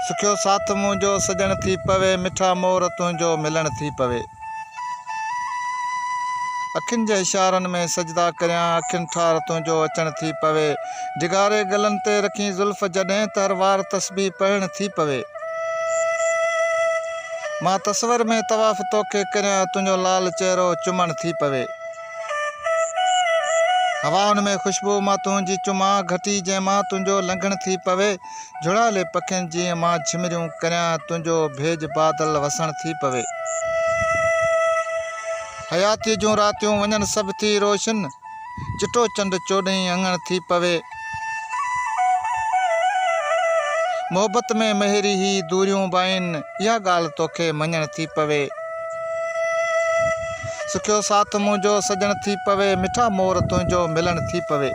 सुखियो साथ मुंहिंजो सजण थी पवे, मिठा मोर तुंहिंजो मिलण थी पवे। अखियुनि जे इशारनि में सजदा करियां, अखियुनि ठार तुंहिंजो अचण थी पवे। जिगारे गलनि ते रखी ज़ुल्फ़ जॾहिं त हर वार तस्बीह पढ़ण थी पवे। मां तस्वर में तवाफ़ तोखे करियां, तुंहिंजो लाल चहिरो चुमण थी पवे। हवाउनि में ख़ुशबू मां तुंहिंजी चुमां, घटी जंहिंमां तुंहिंजो लंघण थी पवे। झुड़ाले पखियुनि जीअं मां झिमरियूं करियां, तुंहिंजो भेज बादल वसण थी पवे। हयाती जूं रातियूं वञनि सभु थी रोशन, चिटो चंड चोॾहीं अङण थी पवे। मोहबत में मेहरी ही दूरियूं बाइन, इहा ॻाल्हि तोखे मञण थी पवे। सुखियो साथ मुंहिंजो सजण थी पवे, मिठा मोर तुंहिंजो मिलण थी पवे।